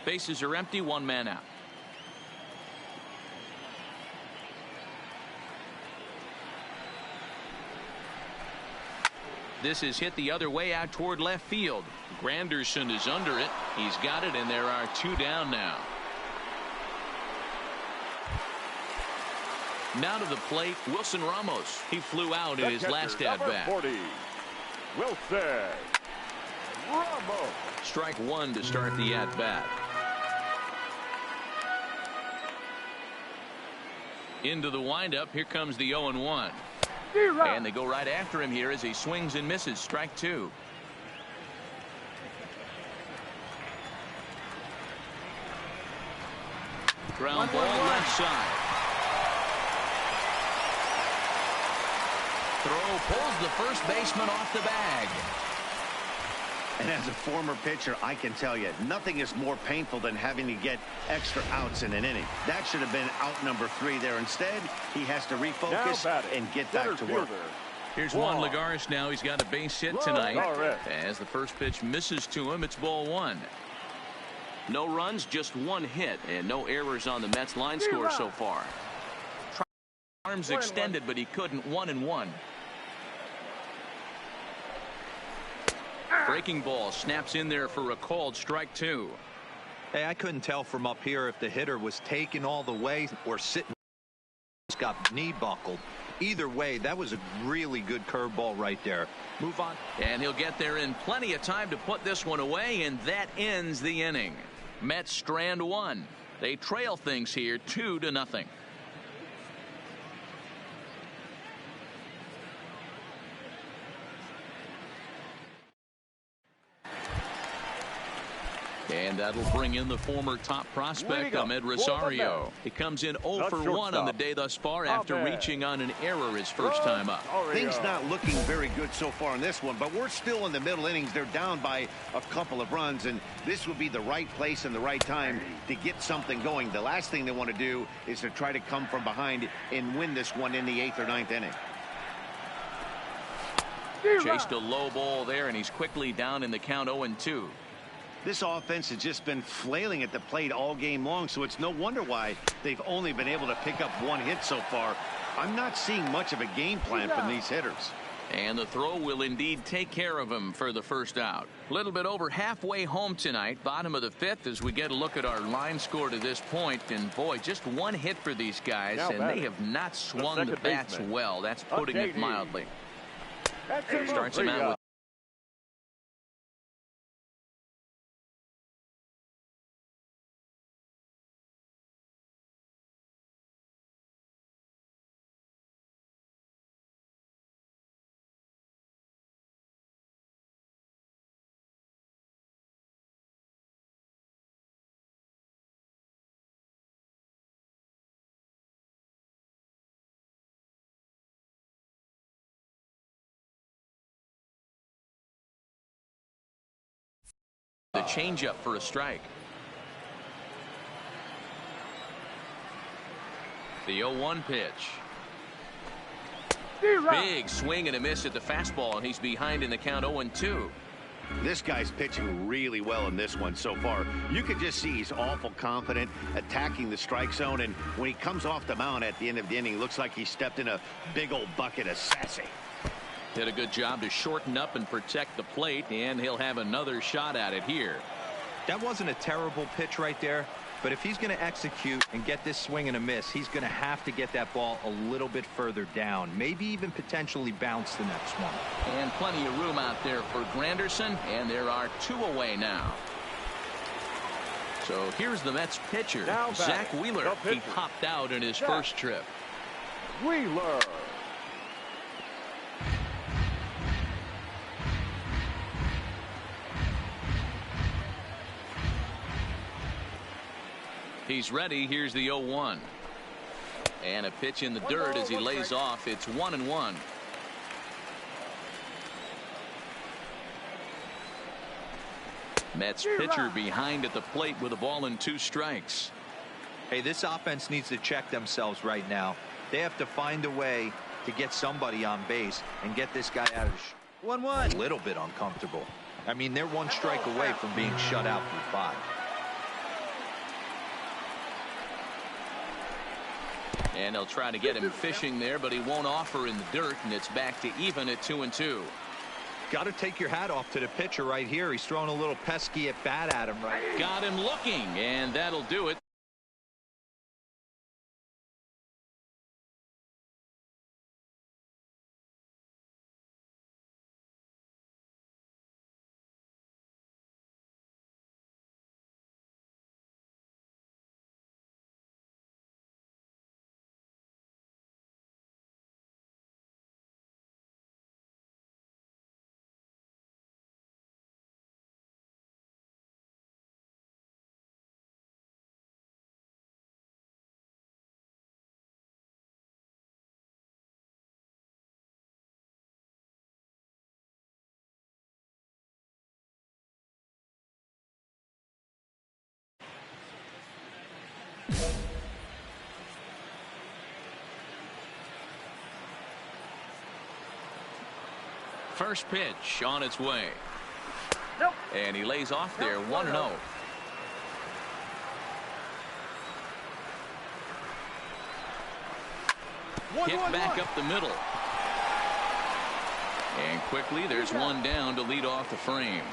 Bases are empty, one man out. This is hit the other way out toward left field. Granderson is under it. He's got it, and there are two down now. Now to the plate, Wilson Ramos. He flew out in his last at-bat. Wilson Ramos. Strike one to start the at-bat. Into the windup. Here comes the 0-1. And they go right after him here as he swings and misses. Strike two. Ground ball left side. Throw pulls the first baseman off the bag. And as a former pitcher, I can tell you, nothing is more painful than having to get extra outs in an inning. That should have been out number 3 there. Instead, he has to refocus and get back to work. Here's Juan Lagares now. He's got a base hit tonight. As the first pitch misses to him, it's ball one. No runs, just one hit, and no errors on the Mets line score so far. Arms extended, but he couldn't. 1-1. Breaking ball snaps in there for a called strike two. Hey, I couldn't tell from up here if the hitter was taken all the way or sitting. Got knee buckled. Either way, that was a really good curveball right there. Move on. And he'll get there in plenty of time to put this one away, and that ends the inning. Mets strand one. They trail things here 2-0. And that'll bring in the former top prospect, Ahmed Rosario. He comes in 0 for 1 on the day thus far after reaching on an error his first time up. Things not looking very good so far in this one, but we're still in the middle innings. They're down by a couple of runs, and this would be the right place and the right time to get something going. The last thing they want to do is to try to come from behind and win this one in the 8th or 9th inning. Chased a low ball there, and he's quickly down in the count 0-2. This offense has just been flailing at the plate all game long, so it's no wonder why they've only been able to pick up one hit so far. I'm not seeing much of a game plan from these hitters. And the throw will indeed take care of him for the first out. A little bit over halfway home tonight, bottom of the 5th, as we get a look at our line score to this point. And boy, just one hit for these guys, and they have not swung the bats well. That's putting it mildly. Starts him out with the changeup for a strike. The 0-1 pitch. Big swing and a miss at the fastball, and he's behind in the count 0-2. This guy's pitching really well in this one so far. You can just see he's awful confident attacking the strike zone, and when he comes off the mound at the end of the inning, it looks like he stepped in a big old bucket of sassy. Did a good job to shorten up and protect the plate, and he'll have another shot at it here. That wasn't a terrible pitch right there, but if he's going to execute and get this swing and a miss, he's going to have to get that ball a little bit further down, maybe even potentially bounce the next one. And plenty of room out there for Granderson, and there are 2 away now. So here's the Mets pitcher, Zach Wheeler. He popped out in his first trip. Wheeler. He's ready. Here's the 0-1. And a pitch in the dirt as he lays off. It's 1-1. Mets pitcher behind at the plate with a ball and 2 strikes. Hey, this offense needs to check themselves right now. They have to find a way to get somebody on base and get this guy out of 1-1. A little bit uncomfortable. I mean, they're 1 strike away from being shut out through 5. And they'll try to get him fishing there, but he won't offer in the dirt, and it's back to even at 2-2. Got to take your hat off to the pitcher right here. He's throwing a little pesky at bat at him right. Got him looking, and that'll do it. First pitch on its way. Nope. And he lays off there 1-0. Hit back up the middle. And quickly there's one down to lead off the frame.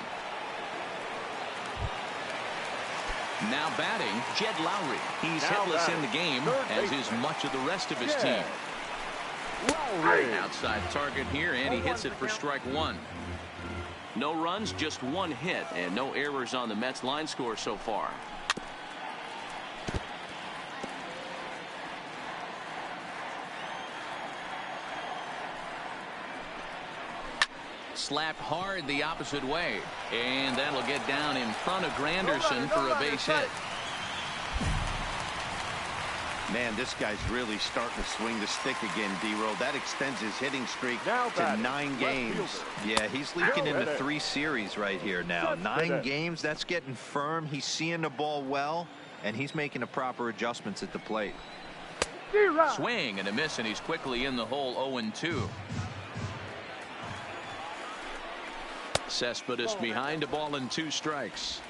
Now batting, Jed Lowry. He's hitless in the game, as is much of the rest of his team. Outside target here, and he hits it for strike one. No runs, just one hit, and no errors on the Mets line score so far. Slapped hard the opposite way, and that'll get down in front of Granderson for a base hit. Man, this guy's really starting to swing the stick again, D-Roll. That extends his hitting streak to 9 games. Yeah, he's leaking into 3 series right here now. 9 games, that's getting firm. He's seeing the ball well, and he's making the proper adjustments at the plate. Swing and a miss, and he's quickly in the hole 0-2. Cespedes behind a ball and 2 strikes.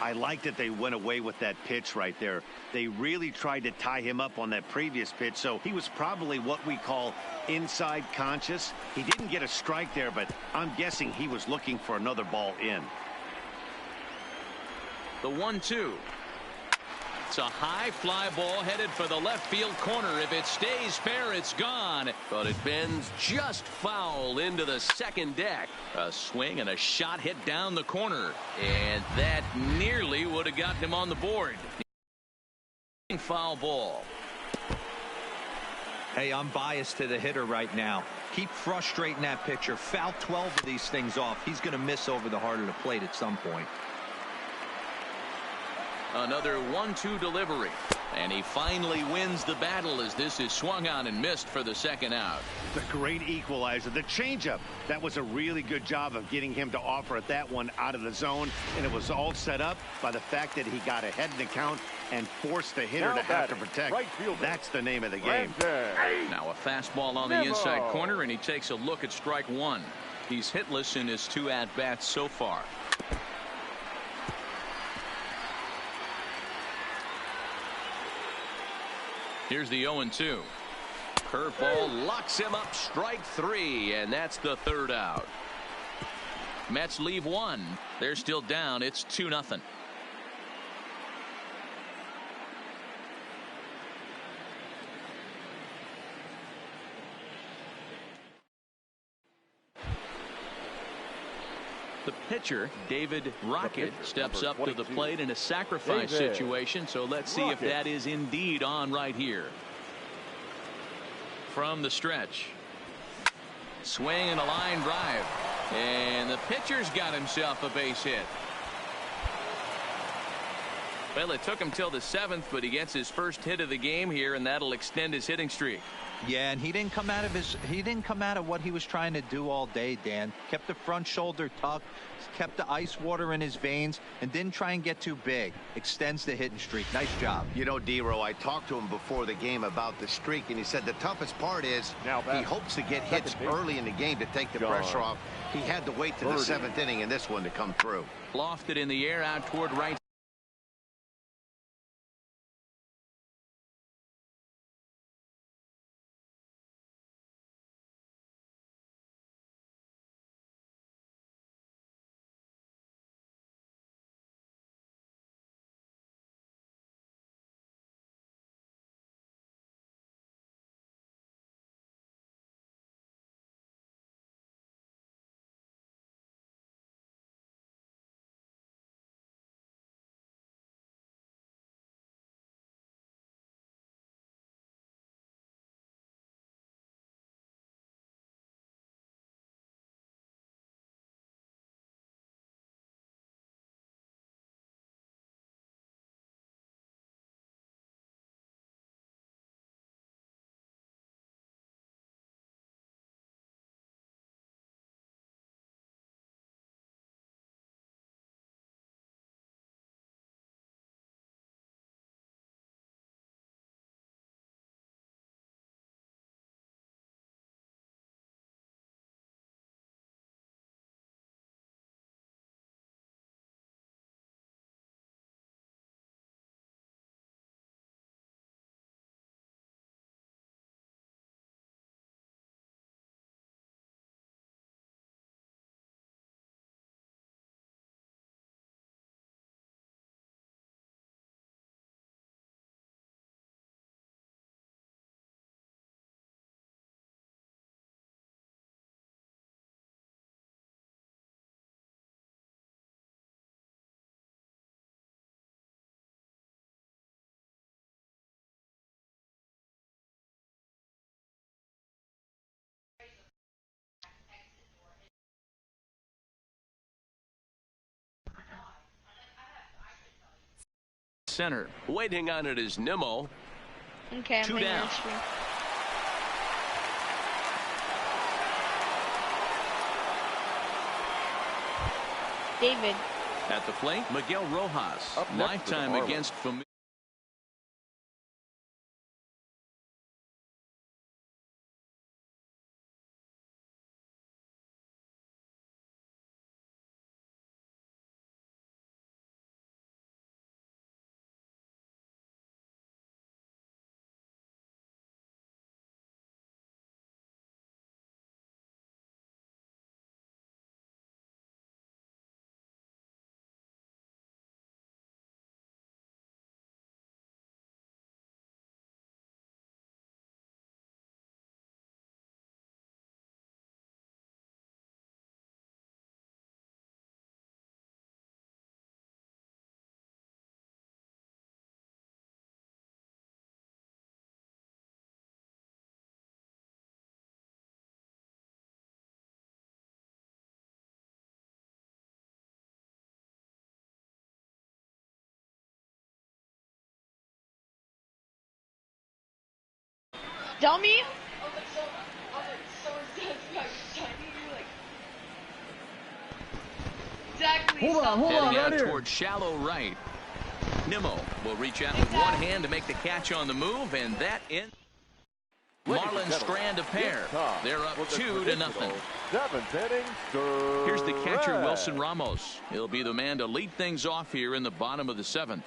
I like that they went away with that pitch right there. They really tried to tie him up on that previous pitch, so he was probably what we call inside conscious. He didn't get a strike there, but I'm guessing he was looking for another ball in. The 1-2. It's a high fly ball headed for the left field corner. If it stays fair, it's gone. But it bends just foul into the second deck. A swing and a shot hit down the corner. And that nearly would have gotten him on the board. Foul ball. Hey, I'm biased to the hitter right now. Keep frustrating that pitcher. Foul 12 of these things off. He's going to miss over the heart of the plate at some point. Another 1-2 delivery, and he finally wins the battle as this is swung on and missed for the second out. The great equalizer, the changeup. That was a really good job of getting him to offer at that one out of the zone, and it was all set up by the fact that he got ahead in the count and forced the hitter to have to protect. That's the name of the game. Now a fastball on the inside corner, and he takes a look at strike one. He's hitless in his 2 at-bats so far. Here's the 0-2. Curveball locks him up, strike 3, and that's the 3rd out. Mets leave 1. They're still down. It's 2-0. The pitcher, David Rocket, steps up to the plate in a sacrifice situation, so let's see if that is indeed on right here. From the stretch. Swing and a line drive. And the pitcher's got himself a base hit. Well, it took him till the 7th, but he gets his first hit of the game here, and that'll extend his hitting streak. Yeah, and he didn't come out of what he was trying to do all day, Dan. Kept the front shoulder tucked, kept the ice water in his veins, and didn't try and get too big. Extends the hitting streak. Nice job. You know, D-Row, I talked to him before the game about the streak, and he said the toughest part is he hopes to get hits early in the game to take the pressure off. He had to wait to the 7th inning in this one to come through. Lofted in the air out toward right. center. Waiting on it is Nimmo. Okay, I'm 2 waiting down. on the screen. David. At the plate, Miguel Rojas. Up next for the Lifetime Marlins. against familiar. Dummy? Exactly. Hold on, hold on, Heading out right here. toward shallow right. Nimmo will reach out with one hand to make the catch on the move, and that in. Ladies and Marlins gentlemen, strand a pair. it's time They're up for the 2-0. traditional 7th inning. Here's the catcher, stretch. Wilson Ramos. He'll be the man to lead things off here in the bottom of the 7th.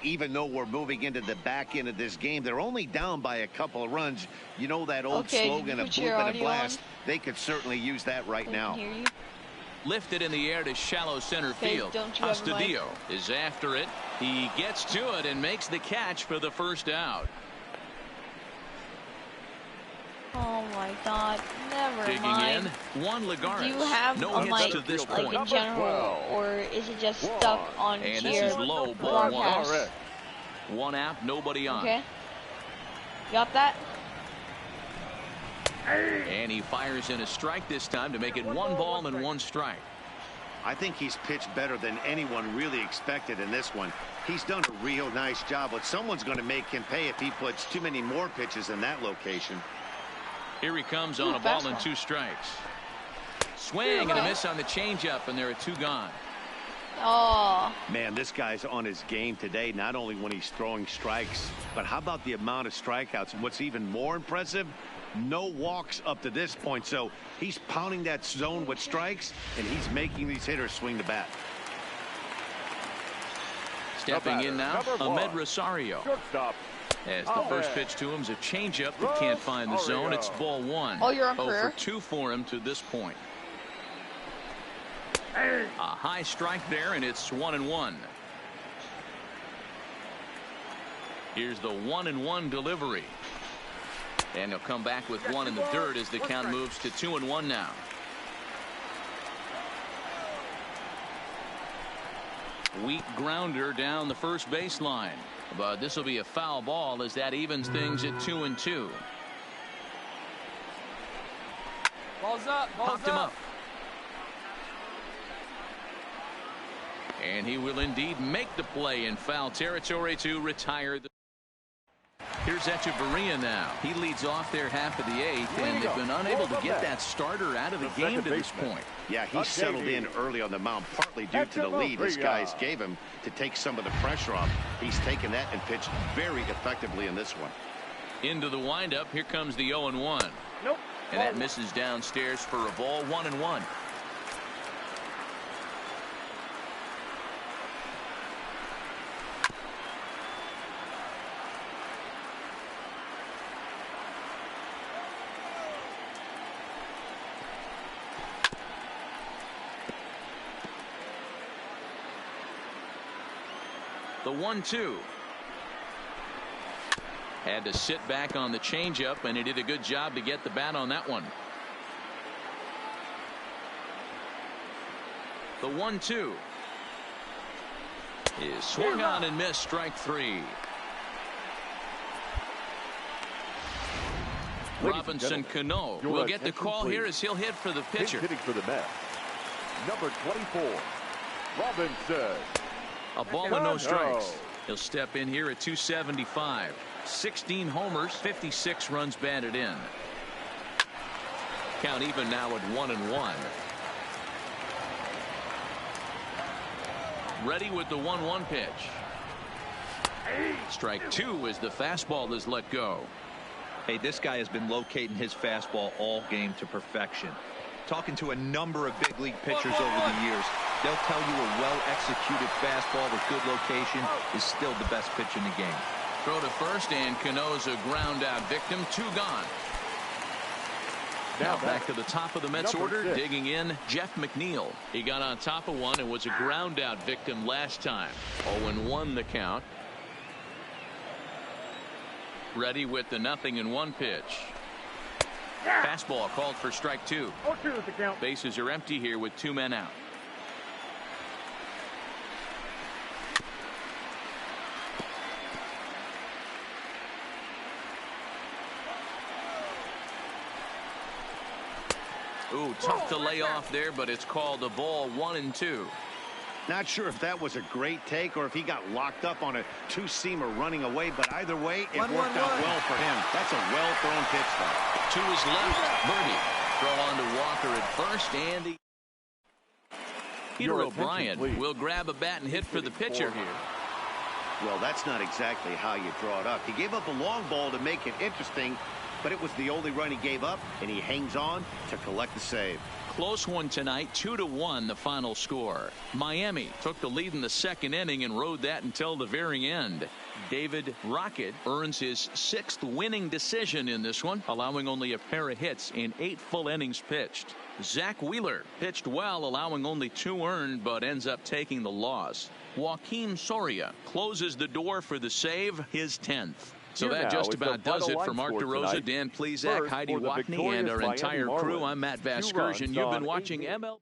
Even though we're moving into the back end of this game, they're only down by a couple of runs. You know that old Okay, slogan you of put your bloop and a audio blast. on? They could certainly use that right So I now. can hear you. Lifted in the air to shallow center Okay, field. don't you have a mic? Astudillo is after it. He gets to it and makes the catch for the first out. Oh my God! Never Digging mind. in, Juan Lagares. Do you have no a hits mic, to this like point. in general, or is it just stuck on And to this your is low, ball broadcast? Correct. One out, nobody on. Okay. Got that? And he fires in a strike this time to make it 1 ball and 1 strike. I think he's pitched better than anyone really expected in this one. He's done a real nice job, but someone's going to make him pay if he puts too many more pitches in that location. Here he comes on Ooh, a ball and fastball. 2 strikes. Swing and a miss on the changeup, and there are 2 gone. Oh, Man, this guy's on his game today, not only when he's throwing strikes, but how about the amount of strikeouts? And what's even more impressive, no walks up to this point. So he's pounding that zone with strikes, and he's making these hitters swing the bat. Stepping in now, number 1. Ahmed Rosario. Shortstop. As the first pitch to him is a changeup that can't find the zone. It's ball 1. Oh, you're on 0 career? for 2 for him to this point. A high strike there, and it's 1-1. Here's the 1-1 delivery. And he'll come back with 1 in the dirt as the count moves to 2-1 now. Weak grounder down the first baseline. But this will be a foul ball as that evens things at 2-2. Balls up. Popped him up. And he will indeed make the play in foul territory to retire the. Here's Echeverria now. He leads off their half of the 8th, and they've been unable to get that starter out of the game to this point. Yeah, he settled in early on the mound, partly due to the lead his guys gave him to take some of the pressure off. He's taken that and pitched very effectively in this one. Into the windup, here comes the 0-1. Nope. And that misses downstairs for a ball, 1-1. The 1-2. Had to sit back on the changeup, and he did a good job to get the bat on that one. The 1-2 is swung on and missed, strike 3. Robinson Cano will get the call here as he'll hit for the pitcher. Hitting for the Mets. Number 24, Robinson. A ball and no strikes. He'll step in here at 275. 16 homers, 56 runs batted in. Count even now at 1-1. Ready with the 1-1 pitch. Strike two as the fastball is let go. Hey, this guy has been locating his fastball all game to perfection. Talking to a number of big league pitchers over the years, they'll tell you a well-executed fastball with good location is still the best pitch in the game. Throw to first, and Cano's a ground out victim. 2 gone. Now back to the top of the Mets order, 6. digging in, Jeff McNeil. He got on top of one and was a ground out victim last time. 0-1 the count. Ready with the 0-1 pitch. Fastball called for strike 2. 0-2 is the count. Bases are empty here with 2 men out. Ooh, tough to lay off there, but it's called a ball. 1-2. Not sure if that was a great take or if he got locked up on a two-seamer running away, but either way, it worked out well for him. That's a well-thrown pitch, though. To his left, Birdie. Throw on to Walker at first, and the Peter Your O'Brien attention, please. will grab a bat and hit for the pitcher here. Well, that's not exactly how you draw it up. He gave up a long ball to make it interesting, but it was the only run he gave up, and he hangs on to collect the save. Close one tonight, 2-1 the final score. Miami took the lead in the second inning and rode that until the very end. David Rocket earns his 6th winning decision in this one, allowing only a pair of hits in 8 full innings pitched. Zach Wheeler pitched well, allowing only 2 earned, but ends up taking the loss. Joaquin Soria closes the door for the save, his 10th. So Here that now just is the about does final it for line Mark score DeRosa, tonight. Dan Plesac, First, Heidi for the Watney, and victorious our Miami entire crew. Marlins, I'm Matt 2 Vasgersian. runs You've been on watching 18. MLB.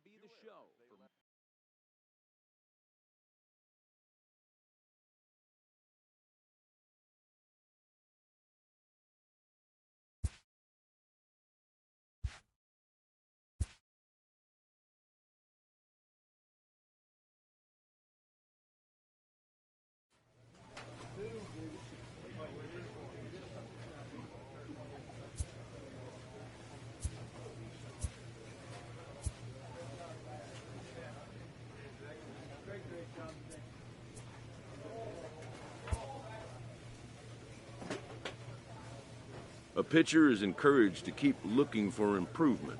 A pitcher is encouraged to keep looking for improvement.